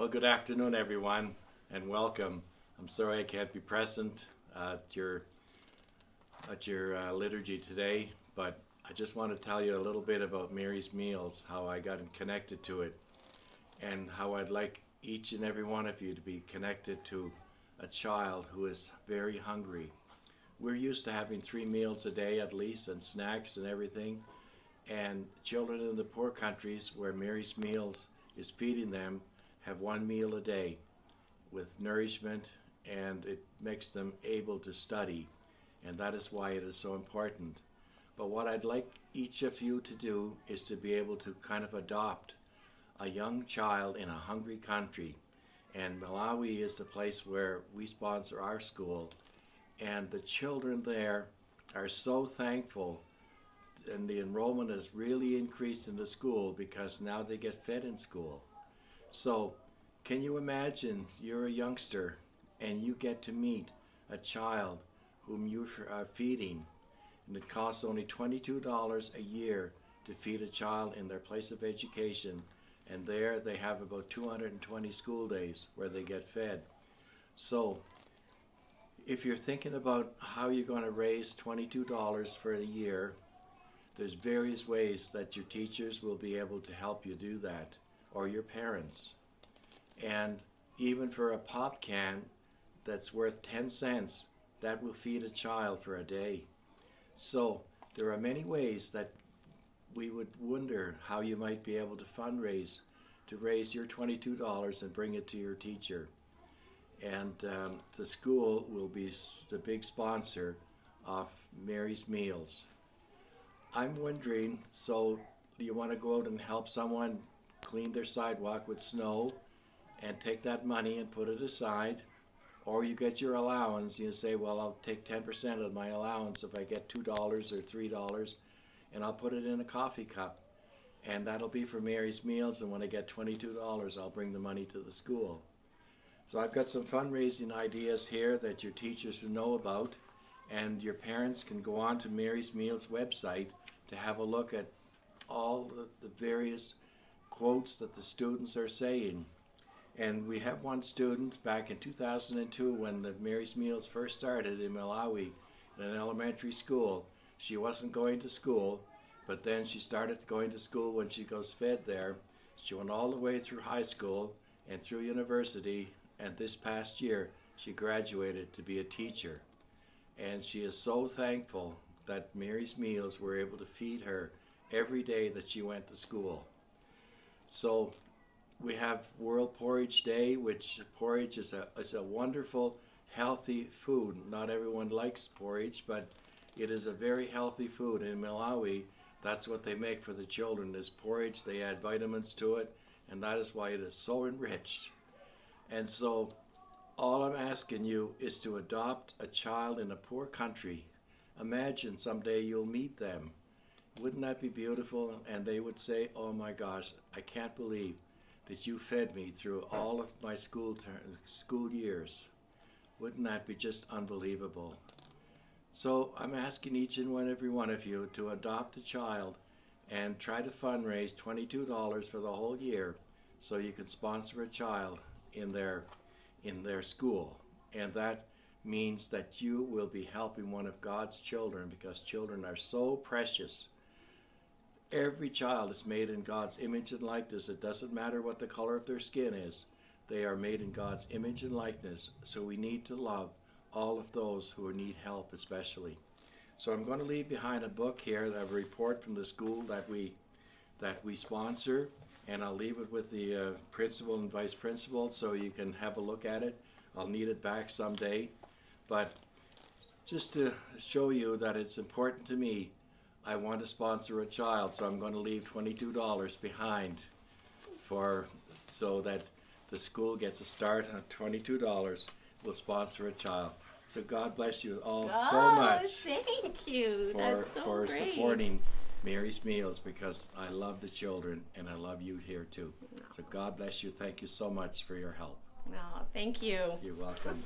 Well, good afternoon, everyone, and welcome. I'm sorry I can't be present at your liturgy today, but I just want to tell you a little bit about Mary's Meals, how I got connected to it, and how I'd like each and every one of you to be connected to a child who is very hungry. We're used to having 3 meals a day at least, and snacks and everything, and children in the poor countries where Mary's Meals is feeding them have 1 meal a day with nourishment, and it makes them able to study, and that is why it is so important. But what I'd like each of you to do is to be able to kind of adopt a young child in a hungry country, and Malawi is the place where we sponsor our school, and the children there are so thankful, and the enrollment has really increased in the school because now they get fed in school. So can you imagine you're a youngster and you get to meet a child whom you are feeding, and it costs only $22 a year to feed a child in their place of education, and there they have about 220 school days where they get fed. So if you're thinking about how you're going to raise $22 for a year, there's various ways that your teachers will be able to help you do that, or your parents. And even for a pop can that's worth 10 cents, that will feed a child for a day. So there are many ways that we would wonder how you might be able to fundraise to raise your $22 and bring it to your teacher. And the school will be the big sponsor of Mary's Meals. I'm wondering, so do you want to go out and help someone clean their sidewalk with snow and take that money and put it aside? Or you get your allowance, you say, well, I'll take 10% of my allowance if I get $2 or $3, and I'll put it in a coffee cup, and that'll be for Mary's Meals, and when I get $22, I'll bring the money to the school. So I've got some fundraising ideas here that your teachers will know about, and your parents can go on to Mary's Meals website to have a look at all the various quotes that the students are saying. And we have one student back in 2002 when the Mary's Meals first started in Malawi in an elementary school. She wasn't going to school, but then she started going to school when she goes fed there. She went all the way through high school and through university, and this past year she graduated to be a teacher. And she is so thankful that Mary's Meals were able to feed her every day that she went to school. So we have World Porridge Day, which porridge is a wonderful, healthy food. Not everyone likes porridge, but it is a very healthy food. In Malawi, that's what they make for the children, is porridge. They add vitamins to it, and that is why it is so enriched. And so all I'm asking you is to adopt a child in a poor country. Imagine someday you'll meet them. Wouldn't that be beautiful? And they would say, oh my gosh, I can't believe that you fed me through all of my school years. Wouldn't that be just unbelievable? So I'm asking each and every one of you to adopt a child and try to fundraise $22 for the whole year so you can sponsor a child in their school. And that means that you will be helping one of God's children, because children are so precious. Every child is made in God's image and likeness. It doesn't matter what the color of their skin is. They are made in God's image and likeness. So we need to love all of those who need help especially. So I'm going to leave behind a book here, a report from the school that we sponsor, and I'll leave it with the principal and vice principal so you can have a look at it. I'll need it back someday. But just to show you that it's important to me, I want to sponsor a child, so I'm going to leave $22 behind so that the school gets a start on $22. We'll sponsor a child. So God bless you all so much. Thank you. That's so for great. supporting Mary's Meals, because I love the children and I love you here too. So God bless you. Thank you so much for your help. No, thank you. You're welcome.